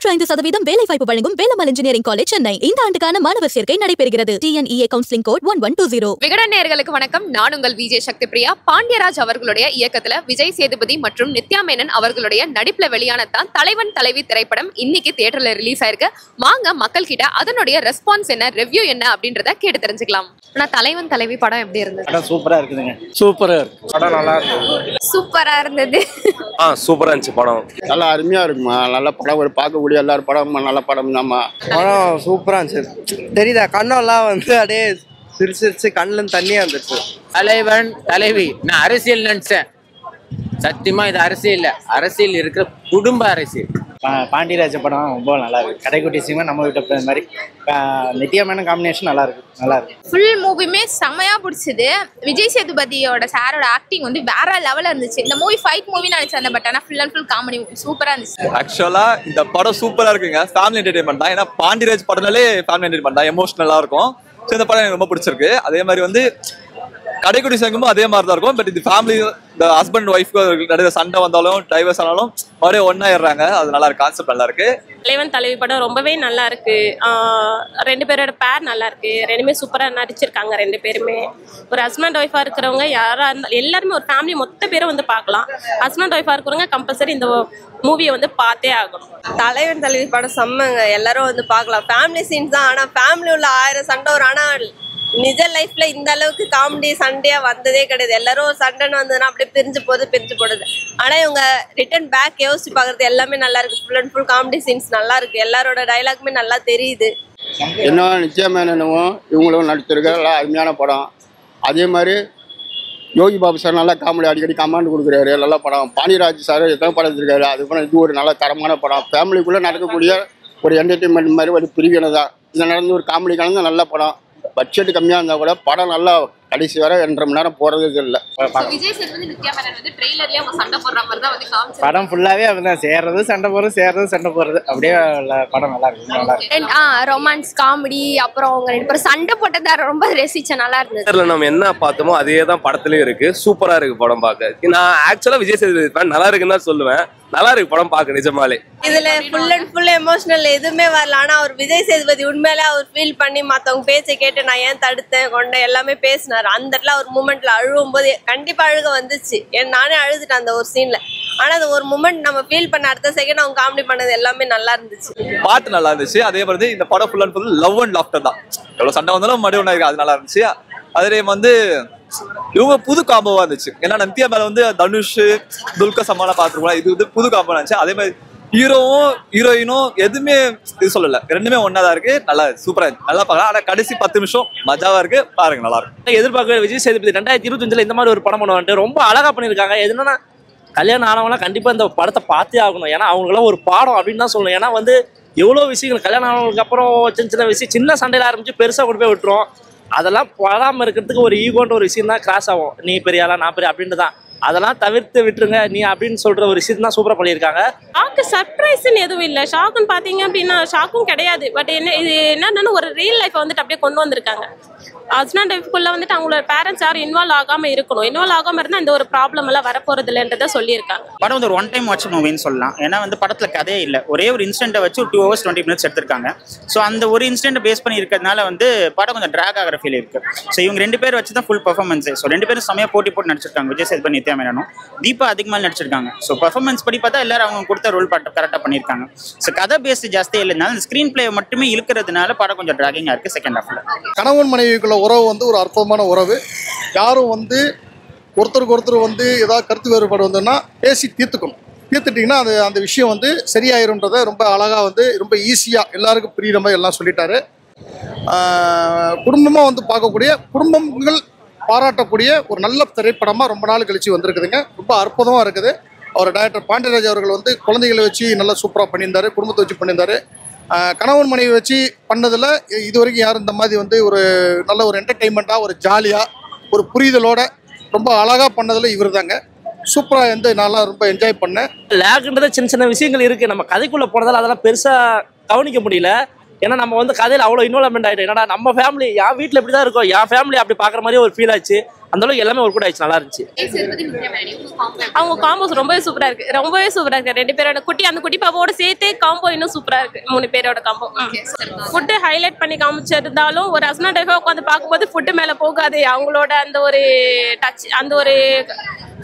95% வேலை வாய்ப்பு வழங்கும் வேலம்மாள் இன்ஜினியரிங் காலேஜ் சென்னை. இந்த ஆண்டுக்கான மாணவர் சேர்க்கை நடைபெறுகிறது. TNEA counselling code 1120. விகடன் நேயர்களுக்கு வணக்கம். நான் உங்கள் விஜய் சக்தி பிரியா. பாண்டியராஜ் அவர்களுடைய இயக்கத்துல விஜய் சேதுபதி மற்றும் நித்யா மேனன் அவர்களுடைய நடிப்புல வெளியானதான் தலைவன் தலைவி திரைப்படம் இன்னைக்கு தியேட்டர்ல ரிலீஸ் ஆயிருக்கு. வாங்க மக்கள் கிட்ட அதனுடைய ரெஸ்பான்ஸ் என்ன, ரிவ்யூ என்ன அப்படின்றத கேட்டு தெரிஞ்சுக்கலாம். ஆனா தலைவன் தலைவி படம் எப்படி இருந்தது? சூப்பரா இருக்குதுங்க. சூப்பரா இருக்கு. படம் நல்லா இருக்கு. சூப்பரா இருந்தது. சூப்பரா இருந்துச்சு படம். நல்லா அருமையா இருக்குமா. நல்ல படம், ஒரு பார்க்கக்கூடிய எல்லாரும் படம் நல்ல படம் தான்மா. படம் சூப்பரா இருந்துச்சு. தெரியுதா, கண்ணெல்லாம் வந்து அப்படியே சிரிச்சிருச்சு, கண்ணுல தண்ணியா இருந்துச்சு. தலைவன் தலைவி நான் அரசியல் நினைச்சேன். சத்தியமா இது அரசியல், அரசியல் இருக்கிற குடும்ப அரசியல். பாண்டியராஜ படம் ரொம்ப நல்லா இருக்கு. கடைக்குட்டி சினிமா நம்ம வீட்டு மாதிரி. நித்யா மேனன் காம்பினேஷன் நல்லா இருக்கு. நல்லா இருக்கு. ஃபுல் மூவியுமே செமையா பிடிச்சது. விஜய் சேதுபதியோட சாரோட ஆக்டிங் வந்து வேற லெவல்ல இருந்துச்சு. இந்த மூவி ஃபைட் மூவி நினைச்சேன், பட் ஆனா ஃபுல் அண்ட் ஃபுல் காமெடி சூப்பரா இருந்துச்சு. ஆக்சுவலா இந்த படம் சூப்பரா இருக்குங்க. ஃபேமிலி என்டர்டைன்மெண்ட் தான். ஏன்னா பாண்டியராஜ் படம்னாலே ஃபேமிலி என்டர்டைன்மெண்ட் தான், எமோஷனலா இருக்கும். ஸோ இந்த படம் எனக்கு ரொம்ப பிடிச்சிருக்கு. அதே மாதிரி வந்து கடைக்குடி சங்கமும் அதே மாதிரி தான் இருக்கும். பட் இது ஃபேமிலி, இந்த ஹஸ்பண்ட் ஒய்ஃப்க்கு நிறைய சண்டை வந்தாலும் டைவர்ஸ் ஆனாலும் மறுபடியும் ஒன்னாயிடுறாங்க. அது நல்லா இருக்கு. கான்செப்ட் நல்லா இருக்கு. தலைவன் தலைவி படம் ரொம்பவே நல்லா இருக்கு. ரெண்டு பேரோட பேர் நல்லா இருக்கு. ரெண்டுமே சூப்பரா நடிச்சிருக்காங்க. ரெண்டு பேருமே ஒரு ஹஸ்பண்ட் ஒய்ஃபா இருக்கிறவங்க யாரா இருந்தாலும் எல்லாருமே ஒரு ஃபேமிலி மொத்த பேரும் வந்து பார்க்கலாம். ஹஸ்பண்ட் ஒய்ஃபா இருக்கிறவங்க கம்பல்சரி இந்த மூவியை வந்து பார்த்தே ஆகணும். தலைவன் தலைவி படம் செம்மங்க. எல்லாரும் வந்து பார்க்கலாம். ஃபேமிலி சீன்ஸ் தான். ஆனால் ஃபேமிலி உள்ள 1000 சண்டை வரும். ஆனால் நிஜ லைஃப்ல இந்த அளவுக்கு காமெடி சண்டையா வந்ததே கிடையாது. எல்லாரும் சண்டைன்னு வந்ததுன்னா அப்படியே பிரிஞ்சு போடுது. ஆனா இவங்க ரிட்டர்ன் பேக் யோசிச்சு பாக்குறது எல்லாமே நல்லா இருக்கு. Full and full comedy scenes நல்லா இருக்கு. எல்லாரோட டைலாக்குமே நல்லா தெரியுது. என்ன நித்யா மேனனும் இவங்களும் நடிச்சிருக்க அருமையான படம். அதே மாதிரி யோகி பாபு சார் நல்லா காமெடி அடிக்கடி கமாண்ட் கொடுக்குறாரு. நல்ல படம். பாண்டியராஜ் சார் எத்தனை படம் எடுத்திருக்காரு. அது போல இது ஒரு நல்ல தரமான படம். ஃபேமிலிக்குள்ள நடக்கக்கூடிய ஒரு என்டர்டைன்மெண்ட் மாதிரி ஒரு பிரிவினை தான். இதில் நடந்து ஒரு காமெடி கலந்து நல்ல படம். பட்ஜெட் கம்மியாக இருந்தால் கூட படம் நல்லா கடைசி வரை 2.5 மணி நேரம் போறதே இல்லை. விஜய் சேதுபதி நித்யா மேனன் வந்து ட்ரெய்லர்லயே அவங்க சண்டை போடுற மாதிரி தான் வந்து காமிச்சாங்க. படம் ஃபுல்லாவே அப்படிதான். சேர்றது சண்டை போடுறது அப்படியே படம் நல்லா இருக்கு. நல்லா இருக்கு. ரொமான்ஸ் காமெடி, அப்புறம் அவங்க ரெண்டு பேரும் சண்டை போட்டதா ரொம்ப ரசிச்ச நல்லா இருந்தது. நம்ம என்ன பார்த்தோமோ அதே தான் படத்துலயும் இருக்கு. சூப்பரா இருக்கு படம் பார்க்க. நான் ஆக்சுவலா விஜய் சேதுபதி நல்லா இருக்குன்னு தான் சொல்லுவேன். நல்லா இருக்கு படம் பார்க்க நிஜமாலே. இதுல ஃபுல் அண்ட் ஃபுல் எமோஷனல் எதுவுமே வரல. ஆனா அவர் விஜய் சேதுபதி உண்மையிலே அவர் ஃபீல் பண்ணி மத்தவங்க பேச்சை கேட்டு நான் ஏன் தடுத்தேன் கொண்டேன் எல்லாமே பேசினாரு. அந்த இடத்துல ஒரு மூமெண்ட்ல அழுவும் போது கண்டிப்பா அழுக வந்துச்சு. நானே அழுதுட்டேன் அந்த ஒரு சீன்ல. ஆனா அது ஒரு மூமெண்ட் நம்ம ஃபீல் பண்ண அடுத்த செகண்ட் அவங்க காமெடி பண்ணது எல்லாமே நல்லா இருந்துச்சு. பாட்டு நல்லா இருந்துச்சு. அதே மாதிரி இந்த படம் full and full love and laughter தான். எவ்வளவு சண்டை வந்தாலும் மறுபடியும் ஒண்ணா இருக்கு. அது நல்லா இருந்துச்சு. அதே வந்து இவங்க புது காம்போவா இருந்துச்சு. ஏன்னா நித்யா மேல வந்து தனுஷ், துல்கர் சம்மானா பார்த்துருக்கோம். இது வந்து புது காம்போ இருந்துச்சு. அதே மாதிரி ஹீரோவும் ஹீரோயினும் எதுவுமே இது சொல்லல. ரெண்டுமே ஒன்னாதான் இருக்கு. நல்லா சூப்பரா இருக்கு. நல்லா பார்க்கலாம். ஆனா கடைசி 10 நிமிஷம் மஜாவா இருக்கு. பாருங்க, நல்லா இருக்கு. எதிர்பார்க்க விஜய் சேதுபதி 2025 இந்த மாதிரி ஒரு படம் பண்ணுவான்ட்டு ரொம்ப அழகா பண்ணியிருக்காங்க. எதுனா கல்யாணம் ஆனவங்களாம் கண்டிப்பா இந்த படத்தை பார்த்தே ஆகணும். ஏன்னா அவங்களாம் ஒரு பாடம் அப்படின்னு தான் சொல்லணும். ஏன்னா வந்து எவ்வளவு விஷயங்கள் கல்யாணம் ஆனவங்களுக்கு அப்புறம் சின்ன விஷயம், சின்ன சண்டையில ஆரம்பிச்சு பெருசா கொண்டு போய் விட்டுரும். அதெல்லாம் படாம இருக்கிறதுக்கு ஒரு ஈகோன்ற ஒரு விஷயம் தான் கிராஸ் ஆகும். நீ பெரியாளா நான் பெரிய அப்படின்ட்டு தான். அதெல்லாம் தவிர்த்து விட்டுருங்க நீ அப்படின்னு சொல்ற ஒரு விஷயம் தான் சூப்பரா பண்ணியிருக்காங்க. ஷாக்கு சர்ப்ரைஸ்ன்னு எதுவும் இல்லை. ஷாக்குன்னு பார்த்தீங்க அப்படின்னா ஷாக்கும் கிடையாது. பட் என்ன இது என்னன்னா ஒரு ரியல் லைஃப்பை வந்துட்டு அப்படியே கொண்டு வந்திருக்காங்க. ஹஸ்பண்ட் ஒய்ஃப்குள்ள வந்துட்டு அவங்களோட பேரண்ட்ஸ் யாரும் இன்வால்வ் ஆகாம இருக்கணும். இன்வால்வ் ஆகாம இருந்தால் இந்த ஒரு ப்ராப்ளம் எல்லாம் வரப்போறது இல்லைன்றதை சொல்லியிருக்காங்க. படம் வந்து ஒரு ஒன் டைம் வாட்ச் மூவின்னு சொல்லலாம். ஏன்னா வந்து படத்துல கதையே இல்லை. ஒரே ஒரு இன்சிடென்ட்டை வச்சு ஒரு 2 hours 20 minutes எடுத்திருக்காங்க. ஸோ அந்த ஒரு இன்சிடென்ட் பேஸ் பண்ணி இருக்கிறதுனால வந்து படம் கொஞ்சம் ட்ராக் ஆகிற ஃபீல் இருக்கு. ஸோ இவங்க 2 பேர் வச்சு தான் ஃபுல் பெர்ஃபார்மன்ஸ். ஸோ 2 பேரும் செமையா போட்டி போட்டு நடிச்சிருக்காங்க. விஜய் சேதுபதி நித்யா மேனனும் தீபா அதிகமாக நடிச்சிருக்காங்க. ஸோ பெர்ஃபார்மன்ஸ் படி பார்த்தா எல்லாரும் அவங்க கொடுத்த ரோல் கரெக்டாக பண்ணியிருக்காங்க. ஸோ கதை பேஸ்ட் ஜாஸ்தியே இல்லைனாலும் ஸ்க்ரீன் பிளே மட்டுமே இழுக்கிறதுனால படம் கொஞ்சம் ட்ராகிங்காக இருக்கு செகண்ட் ஹாஃப்ல. கணவன் மனைவிக்குள்ள உறவு வந்து ஒரு அற்புதமான உறவு. யாரும் வந்து ஒருத்தருக்கு ஒருத்தர் வந்து ஏதாவது கருத்து வேறுபாடு வந்ததுன்னா பேசி தீர்த்துட்டிங்கன்னா அந்த விஷயம் வந்து சரியாயிருன்றதை ரொம்ப அழகாக வந்து ரொம்ப ஈஸியாக எல்லாருக்கும் புரியுற மாதிரி எல்லாம் சொல்லிட்டாரு. குடும்பமாக வந்து பார்க்கக்கூடிய, குடும்பங்கள் பாராட்டக்கூடிய ஒரு நல்ல திரைப்படமாக ரொம்ப நாள் கழிச்சு வந்திருக்குதுங்க. ரொம்ப அற்புதமாக இருக்குது. அவர் டைரக்டர் பாண்டியராஜ் அவர்கள் வந்து குழந்தைகளை வச்சு நல்லா சூப்பராக பண்ணியிருந்தாரு. குடும்பத்தை வச்சு பண்ணியிருந்தாரு. கணவன் மனைவி வச்சு பண்ணதில் இது வரைக்கும் யாரும் இந்த மாதிரி வந்து ஒரு நல்ல ஒரு என்டர்டெயின்மெண்ட்டாக, ஒரு ஜாலியாக, ஒரு புரிதலோட ரொம்ப அழகாக பண்ணதில் இவர் தாங்க. சூப்பராக வந்து நல்லா ரொம்ப என்ஜாய் பண்ணேன். லேக்ன்றது சின்ன விஷயங்கள் இருக்குது. நம்ம கதைக்குள்ளே போனதால் அதெல்லாம் பெருசாக கவனிக்க முடியல. ஏன்னா நம்ம வந்து கதையில் அவ்வளோ இன்வால்வ்மெண்ட் ஆகிட்டோம். ஏன்னா நம்ம ஃபேமிலி என் வீட்டில் இப்படி தான் இருக்கும், என் ஃபேமிலி அப்படி பார்க்குற மாதிரி ஒரு ஃபீல் ஆச்சு. அந்த அளவுக்கு எல்லாமே ஒர்க் அவுட் ஆயிடுச்சு, நல்லா இருந்துச்சு. அவங்க காம்போஸ் ரொம்பவே சூப்பரா இருக்கு, ரொம்பவே சூப்பரா இருக்கு. 2 பேரோட அந்த குட்டி பாப்பாவோட சேர்த்து காம்போ இன்னும் சூப்பரா இருக்கு. 3 பேரோட காம்போ ஃபுட் ஹைலைட் பண்ணி காமிச்சிருந்தாலும் ஒரு ஹஸ்பண்ட் ஒய்ஃபா உட்காந்து பார்க்கும்போது ஃபுட் மேல போகாது, அவங்களோட அந்த ஒரு டச், அந்த ஒரு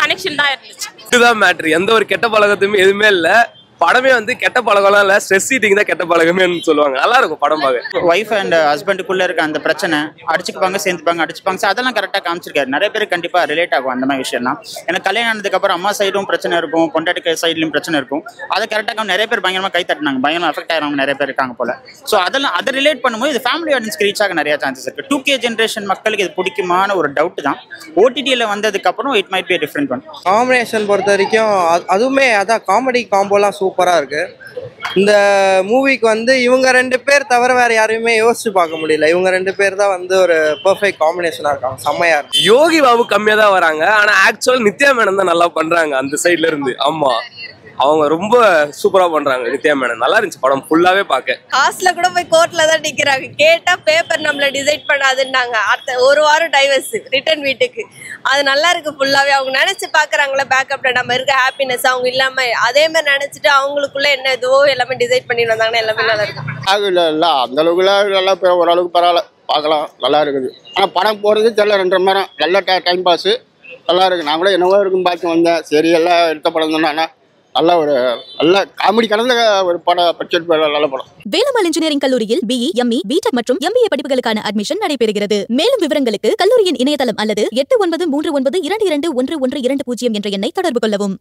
கனெக்ஷன் தான் இருந்துச்சு. இதுதான் மேட்ரு. எந்த ஒரு கெட்ட பழக்கத்துமே எதுவுமே இல்லை. படமே வந்து கெட்ட பழகம்லாம் இல்லை, ஸ்ட்ரெஸ் ஈட்டிங் தான் கெட்ட பழக்கமே சொல்லுவாங்க. நல்லா இருக்கும் படம் பார்க்க. ஒய்ஃப் அண்ட் ஹஸ்பண்டுக்குள்ள இருக்க அந்த பிரச்சனை, அடிச்சுக்குப்பாங்க சேர்ந்துப்பாங்க அடிச்சுப்பாங்க, அதெல்லாம் கரெக்டாக காமிச்சிருக்காரு. நிறைய பேர் கண்டிப்பாக ரிலேட் ஆகும் அந்த மாதிரி விஷயம்லாம். எனக்கு கல்யாணம் ஆனதுக்கப்புறம் அம்மா சைடும் பிரச்சனை இருக்கும், பொண்டாட்டி சைட்லையும் பிரச்சனை இருக்கும். அதை கரெக்டாக நிறைய பேர் பயங்கரமாக கை தட்டினாங்க, பயங்கரமாக எஃபெக்ட் ஆகிறவங்க நிறைய பேர் இருக்காங்க போல. ஸோ அதை ரிலேட் பண்ணும்போது இது ஃபேமிலி ஆடியன்ஸ்க்கு ரீச் ஆக நிறைய சான்சஸ் இருக்குது. 2K ஜென்ரேஷன் மக்களுக்கு இது பிடிக்குமான ஒரு டவுட் தான். OTTயில் வந்ததுக்கப்புறம் it might be a different one. Combination பொறுத்த வரைக்கும் அதுவுமே அதான் காமெடி காம்போலாம் சூப்பராக இருக்குது. இந்த மூவிக்கு வந்து இவங்க 2 பேர் தவிர வேற யாரையுமே யோசிச்சு பார்க்க முடியல. இவங்க 2 பேர் தான் வந்து ஒரு பெர்ஃபெக்ட் காம்பினேஷனாக இருக்காங்க, செம்மையா இருக்கு. யோகி பாபு கம்மியாக தான் வராங்க, ஆனால் ஆக்சுவல் நித்யா மேனன் தான் நல்லா பண்ணுறாங்க அந்த சைட்ல இருந்து. ஆமாம், அவங்க ரொம்ப சூப்பரா பண்றாங்க. நித்யா மேனன் நல்லா இருந்துச்சு படம் ஃபுல்லாவே பார்க்க. காசுல கூட போய் கோர்ட்ல தான் நிக்கிறாங்க. கேட்டா பேப்பர் நம்மள டிசைட் பண்ணாதுன்னாங்க. அடுத்த ஒரு வாரம் டைவர்ஸ் ரிட்டர்ன் வீட்டுக்கு. அது நல்லா இருக்கு ஃபுல்லாவே. அவங்க நினைச்சு பாக்குறாங்களே பேக்கப்ல நம்ம இருக்க ஹாப்பினஸ் அவங்க இல்லாம அதே மாதிரி நினைச்சிட்டு அவங்களுக்குள்ள என்ன இதுவோ எல்லாமே டிசைட் பண்ணி வந்தாங்கன்னா எல்லாமே நல்லா இருக்கும். இல்ல அந்த அளவுக்குலாம் நல்லா ஓரளவுக்கு பரவாயில்ல, பார்க்கலாம், நல்லா இருக்குது. ஆனால் படம் போகிறது தெரியல, 2.5 மணி நேரம் நல்ல டைம் பாஸ் நல்லா இருக்கு. நான் கூட என்னவோ இருக்குன்னு பார்த்து வந்தேன். சரி எல்லாம் எடுத்த படம் தானே, நல்ல காமெடி கலந்த ஒரு படம், பட்ஜெட் நல்ல படம். வேலம்மாள் இன்ஜினியரிங் கல்லூரியில் BE, ME, BTech மற்றும் MBA படிப்புகளுக்கான அட்மிஷன் நடைபெறுகிறது. மேலும் விவரங்களுக்கு கல்லூரியின் இணையதளம் அல்லது 8939221120 என்ற எண்ணை தொடர்பு கொள்ளவும்.